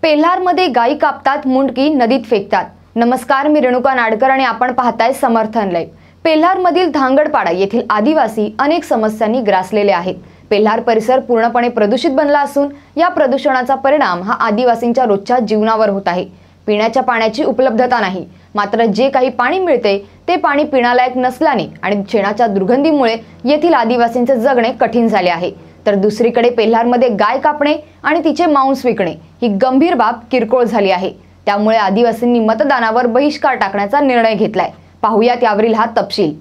पेल्हारमध्ये गायी कापतात, मुंडकी नदीत फेकतात। नमस्कार, मी रेणुका नाडकर आणि आपण पाहताय समर्थन लाईव्ह। पेल्हारमधील धांगडपाडा येथील आदिवासी अनेक समस्यांनी ग्रासलेले आहेत। पेल्हार परिसर पूर्णपणे प्रदूषित बनला असून या प्रदूषणाचा परिणाम हा आदिवासींच्या रोजच्या जीवनावर होत आहे। पिण्याच्या पाण्याची उपलब्धता नाही, मात्र जे काही पाणी मिळते ते पाणी पिण्यालायक नसल्याने आणि शेणाच्या दुर्गंधीमुळे येथील आदिवासींचे जगणे कठीण झाले आहे। तर दुसरीकडे पेल्हारमध्ये गाय कापणे आणि तिचे मांस विकणे ही गंभीर बाब किरकोळ झाली आहे। त्यामुळे आदिवासींनी मतदानावर बहिष्कार टाकण्याचा निर्णय घेतलाय। पाहूयात यावरील हा तपशील।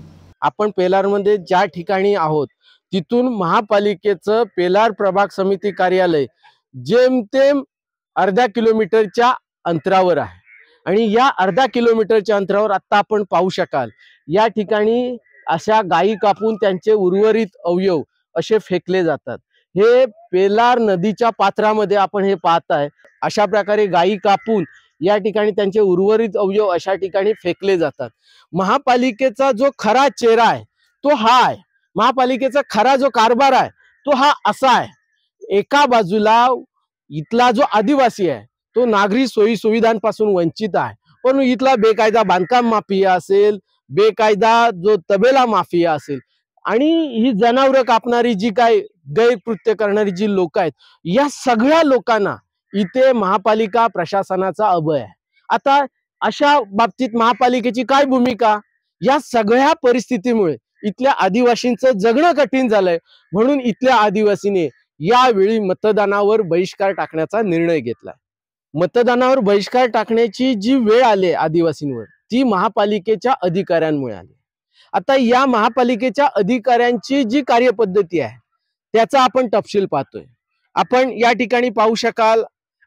आपण पेल्हारमध्ये ज्या ठिकाणी आहोत तिथून महापालिकेचं पेल्हार प्रभाग समिती कार्यालय जेमतेम अर्ध्या किलोमीटरच्या अंतरावर आहे आणि या अर्ध्या किलोमीटरच्या अंतरावर आता आपण पाहू शकाल या ठिकाणी अशा गायी कापून त्यांचे उर्वरित अवयव असे फेकले जातात। हे पेल्हार नदीच्या पात्रामध्ये आपण हे पाहताय। अशा प्रकारे गायी कापून या ठिकाणी त्यांचे उर्वरित अवयव अशा ठिकाणी फेकले जातात। महापालिकेचा जो खरा चेहरा आहे तो हा आहे। महापालिकेचा खरा जो कारभार आहे तो हा असा आहे। एका बाजूला इथला जो आदिवासी आहे तो नागरी सोयी सुविधांपासून वंचित आहे, पण इथला बेकायदा बांधकाम माफिया असेल, बेकायदा जो तबेला माफिया असेल आणि ही जनावरं कापणारी जी काय गैरकृत्य करणारी जी लोक आहेत, या सगळ्या लोकांना इथे महापालिका प्रशासनाचा अभय आहे। आता अशा बाबतीत महापालिकेची काय भूमिका? या सगळ्या परिस्थितीमुळे इथल्या आदिवासींचं जगणं कठीण झालंय, म्हणून इथल्या आदिवासीने यावेळी मतदानावर बहिष्कार टाकण्याचा निर्णय घेतलाय। मतदानावर बहिष्कार टाकण्याची जी वेळ आली आदिवासींवर ती महापालिकेच्या अधिकाऱ्यांमुळे आली। आता या महापालिकेच्या अधिकाऱ्यांची जी कार्यपद्धती आहे त्याचा आपण तपशील पाहतोय। आपण या ठिकाणी पाहू शकाल,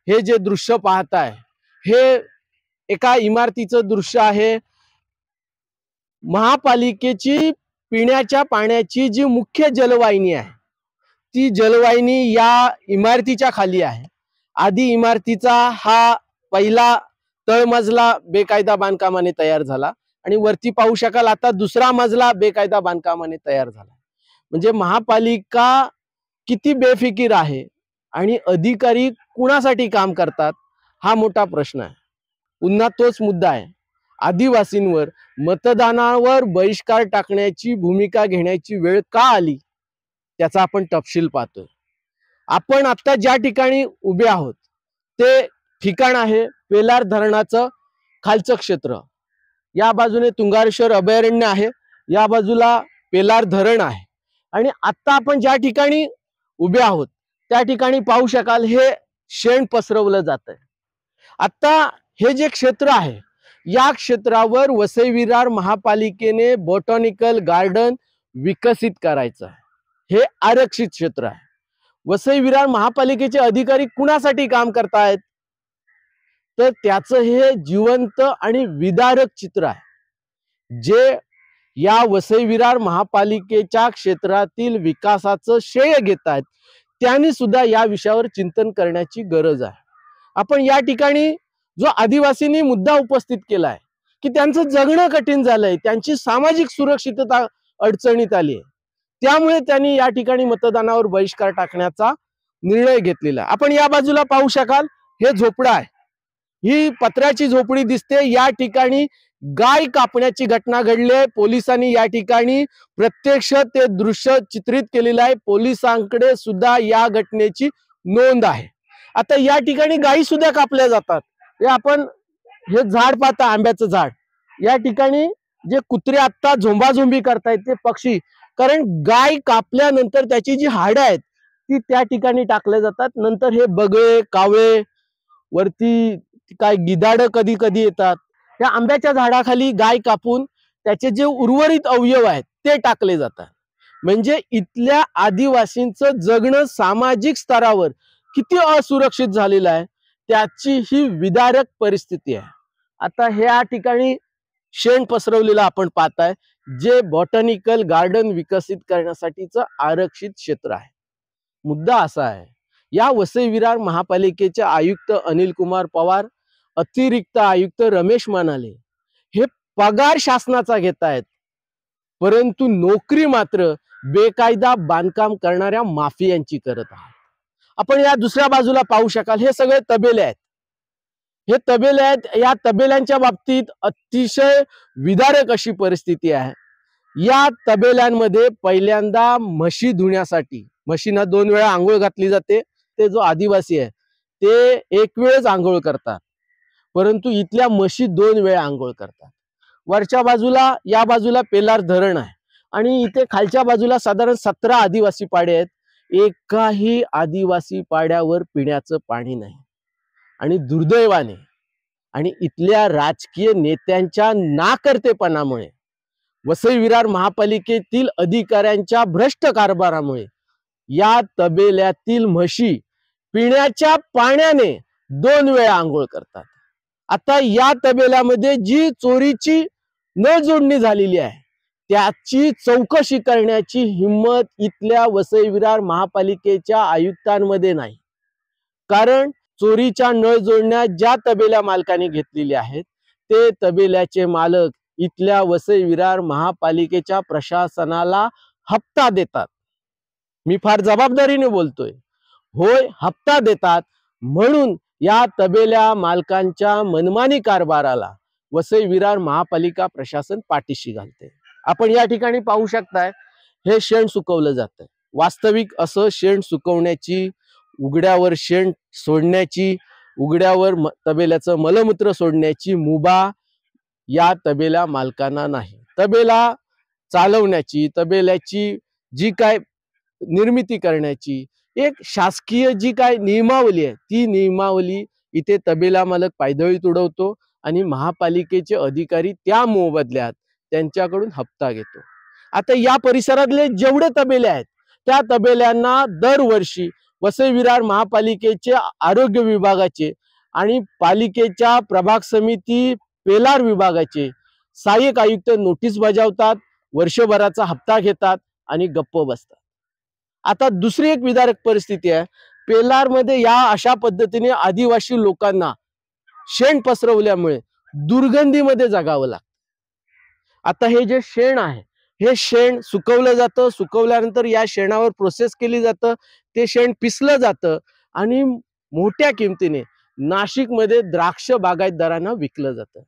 हे जे दृश्य पाहताय हे एका इमारतीचं दृश्य आहे। महापालिकेची पिण्याच्या पाण्याची जी मुख्य जलवाहिनी आहे ती जलवाहिनी या इमारतीच्या खाली आहे। आधी इमारतीचा हा पहिला तळमजला बेकायदा बांधकामाने तयार झाला आणि वरती पाहू शकाल आता दुसरा मजला बेकायदा बांधकामाने तयार झाला। म्हणजे महापालिका किती बेफिकीर आहे आणि अधिकारी कुणासाठी काम करतात हा मोठा प्रश्न आहे। पुन्हा तोच मुद्दा आहे, आदिवासींवर मतदानावर बहिष्कार टाकण्याची भूमिका घेण्याची वेळ का आली त्याचा आपण तपशील पाहतोय। आपण आता ज्या ठिकाणी उभे आहोत ते ठिकाण आहे पेल्हार धरणाचं खालचं क्षेत्र। या बाजूने तुंगारेश्वर अभयारण्य आहे, या बाजूला पेल्हार धरण आहे आणि आता आपण ज्या ठिकाणी उभे आहोत त्या ठिकाणी पाहू शकाल हे शेण पसरवलं जातंय। आता हे जे क्षेत्र आहे या क्षेत्रावर वसई विरार महापालिकेने बॉटॅनिकल गार्डन विकसित करायचं आहे। हे आरक्षित क्षेत्र आहे। वसई विरार महापालिकेचे अधिकारी कुणासाठी काम करतायत तर त्याचं हे जिवंत आणि विदारक चित्र आहे। जे या वसई विरार महापालिकेच्या क्षेत्रातील विकासाचं श्रेय घेत आहेत त्यांनी सुद्धा या विषयावर चिंतन करण्याची गरज आहे। आपण या ठिकाणी जो आदिवासींनी मुद्दा उपस्थित केलाय की त्यांचं जगणं कठीण झालंय, त्यांची सामाजिक सुरक्षितता अडचणीत आली आहे, त्यामुळे त्यांनी या ठिकाणी मतदानावर बहिष्कार टाकण्याचा निर्णय घेतलेला। आपण या बाजूला पाहू शकाल हे झोपडं आहे, ही पत्र्याची झोपडी दिसते। या ठिकाणी गाय कापण्याची घटना घडली आहे। पोलिसांनी या ठिकाणी प्रत्यक्ष ते दृश्य चित्रित केलेलं आहे। पोलिसांकडे सुद्धा या घटनेची नोंद आहे। आता या ठिकाणी गायी सुद्धा कापल्या जातात। हे आपण हे झाड पाहता, आंब्याचं झाड, या ठिकाणी जे कुत्रे आता झोंबाझोंबी करतायत ते पक्षी, कारण गाय कापल्यानंतर त्याची जी हाडं आहेत ती त्या ठिकाणी टाकल्या जातात। नंतर हे बगळे, कावळे, वरती काय गिधाड कधी कधी येतात। त्या आंब्याच्या झाडाखाली गाय कापून त्याचे जे उर्वरित अवयव आहेत ते टाकले जातात। म्हणजे इथल्या आदिवासींचं जगणं सामाजिक स्तरावर किती असुरक्षित झालेलं आहे त्याची ही विदारक परिस्थिती आहे। आता ह्या ठिकाणी शेण पसरवलेलं आपण पाहताय, जे बॉटॅनिकल गार्डन विकसित करण्यासाठीचं आरक्षित क्षेत्र आहे। मुद्दा असा आहे, या वसई विरार महापालिकेचे आयुक्त अनिल कुमार पवार, अतिरिक्त आयुक्त रमेश मानाले हे पगार शासनाचा घेत आहेत, परंतु नोकरी मात्र बेकायदा बांधकाम करणाऱ्या माफियांची करत आहेत। आपण या दुसऱ्या बाजूला पाहू शकाल हे सगळे तबेले आहेत। हे तबेले आहेत. या तबेल्यांच्या बाबतीत अतिशय विदारक अशी परिस्थिती आहे. या तबेल्यांमध्ये पहिल्यांदा म्हशी धुण्यासाठी म्हशींना 2 वेळा आंघोळ घातली जाते. ते जो आदिवासी आहे ते 1 वेळच आंघोळ करतात, परंतु इथल्या म्हशी 2 वेळा आंघोळ करतात. वरच्या बाजूला या बाजूला पेलार धरण आहे आणि इथे खालच्या बाजूला साधारण 17 आदिवासी पाडे आहेत. एकाही आदिवासी पाड्यावर पिण्याचं पाणी नाही. आणि दुर्दैवाने आणि इथल्या राजकीय नेत्यांच्या नाकर्तेपणामुळे, वसई विरार महापालिकेतील अधिकाऱ्यांच्या भ्रष्ट कारभारामुळे या तबेल्यातील म्हशी पिण्याच्या पाण्याने 2 वेळा आंघोळ करतात. आता या तबेल्यामध्ये जी चोरीची न जोडणी झालेली आहे त्याची चौकशी करण्याची हिम्मत इथल्या वसई विरार महापालिकेच्या आयुक्तांमध्ये नाही. कारण चोरीच्या नळ जोडण्या ज्या तबेल्या मालकाने घेतलेल्या आहेत ते तबेल्याचे मालक इथल्या वसई विरार महापालिकेच्या प्रशासनाला हप्ता देतात. मी फार जबाबदारीने बोलतोय. होय, हप्ता देतात. म्हणून या तबेल्या मालकांच्या मनमानी कारभाराला वसई विरार महापालिका प्रशासन पाठीशी घालते. आपण या ठिकाणी पाहू शकताय, हे शेण सुकवलं जातंय. वास्तविक असं शेण सुकवण्याची, उघड्यावर शेण सोडण्याची, उघड्यावर तबेल्याचं मलमूत्र सोडण्याची मुभा या तबेल्या मालकांना नाही. तबेला चालवण्याची, तबेल्याची जी काय निर्मिती करण्याची एक शासकीय जी काय नियमावली आहे ती नियमावली इथे तबेला मालक पायदळीत उडवतो आणि महापालिकेचे अधिकारी त्या मोबदल्यात त्यांच्याकडून हप्ता घेतो. आता या परिसरातले जेवढे तबेले आहेत त्या तबेल्यांना दरवर्षी वसई विरार महापालिकेचे आरोग्य विभागाचे आणि पालिकेच्या प्रभाग समिती पेलार विभागाचे सहाय्यक आयुक्त नोटीस बजावतात, वर्षभराचा हप्ता घेतात आणि गप्प बसतात. आता दुसरी एक विदारक परिस्थिती आहे. पेलार मध्ये या अशा पद्धतीने आदिवासी लोकांना शेण पसरवल्यामुळे दुर्गंधीमध्ये जगावं लागतं. आता हे जे शेण आहे हे शेण सुकवलं जातं. सुकवल्यानंतर या शेणावर प्रोसेस केली जातं. ते शेण पिसलं जातं आणि मोठ्या किमतीने नाशिकमध्ये द्राक्ष बागायतदारांना विकलं जातं.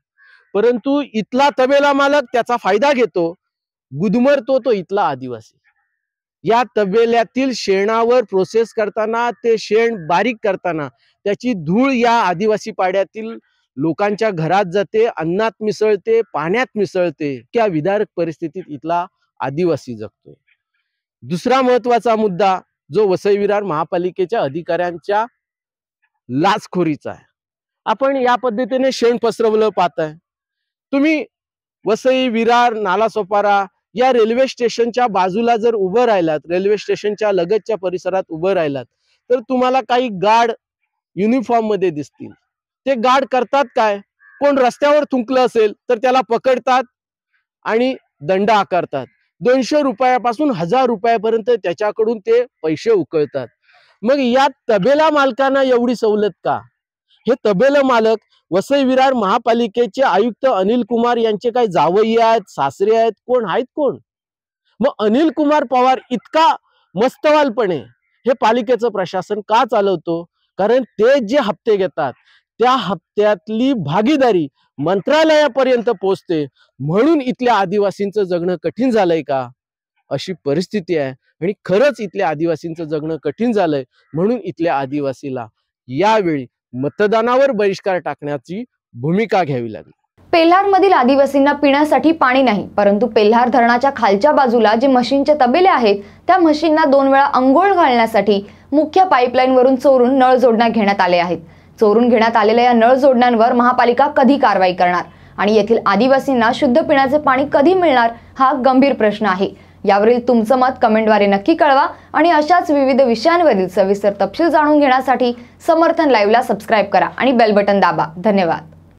परंतु इथला तबेला मालक त्याचा फायदा घेतो, गुदमरतो तो इथला आदिवासी. या तबेल्यातील शेणावर प्रोसेस करताना, ते शेण बारीक करताना त्याची धूळ या आदिवासी पाड्यातील लोकांच्या घरात जाते, अन्नात मिसळते, पाण्यात मिसळते. त्या विदारक परिस्थितीत इथला आदिवासी जगतोय. दुसरा महत्वाचा मुद्दा जो वसई विरार महापालिकेच्या अधिकाऱ्यांच्या लाचखोरीचा आहे. आपण या पद्धतीने शेण पसरवलं पाहताय. तुम्ही वसई विरार नालासोपारा या रेल्वे स्टेशनच्या बाजूला जर उभं राहिलात, रेल्वे स्टेशनच्या लगतच्या परिसरात उभं राहिलात तर तुम्हाला काही गार्ड युनिफॉर्म मध्ये दिसतील. ते गार्ड करतात काय, कोण रस्त्यावर थुंकलं असेल तर त्याला पकडतात आणि दंड आकारतात. 200 रुपयापासून 1000 रुपयापर्यंत त्याच्याकडून ते पैसे उकळतात. मग या तबेला मालकांना एवढी सवलत का? हे तबेला मालक वसई विरार महापालिकेचे आयुक्त अनिल कुमार यांचे काय जावई आहेत, सासरे आहेत, कोण आहेत कोण? मग अनिल कुमार पवार इतका मस्तवालपणे हे पालिकेचं प्रशासन का चालवतो? कारण ते जे हप्ते घेतात त्या हप्त्यातली भागीदारी मंत्रालयापर्यंत पोहोचते. म्हणून इथल्या आदिवासींचं जगणं कठीण झालंय का? अशी परिस्थिती आहे. आणि खरंच इथल्या आदिवासींचं जगणं कठीण झालंय म्हणून इथल्या आदिवासीला यावेळी मतदानावर बहिष्कार टाकण्याची भूमिका घ्यावी लागली. पेल्हारमधील आदिवासींना पिण्यासाठी पाणी नाही, परंतु पेल्हार धरणाच्या खालच्या बाजूला जे म्हशींचे तबेले आहेत त्या म्हशींना 2 वेळा अंघोळ घालण्यासाठी मुख्य पाईपलाईनवरून चोरून नळ जोडण्या घेण्यात आले आहेत. चोरून घेण्यात आलेल्या या नळ जोडण्यांवर महापालिका कधी कारवाई करणार आणि येथील आदिवासींना शुद्ध पिण्याचे पाणी कधी मिळणार हा गंभीर प्रश्न आहे. यावरील तुमचं मत कमेंटद्वारे नक्की कळवा आणि अशाच विविध विषयांवरील सविस्तर तपशील जाणून घेण्यासाठी समर्थन लाईव्हला सबस्क्राईब करा आणि बेल बटन दाबा. धन्यवाद.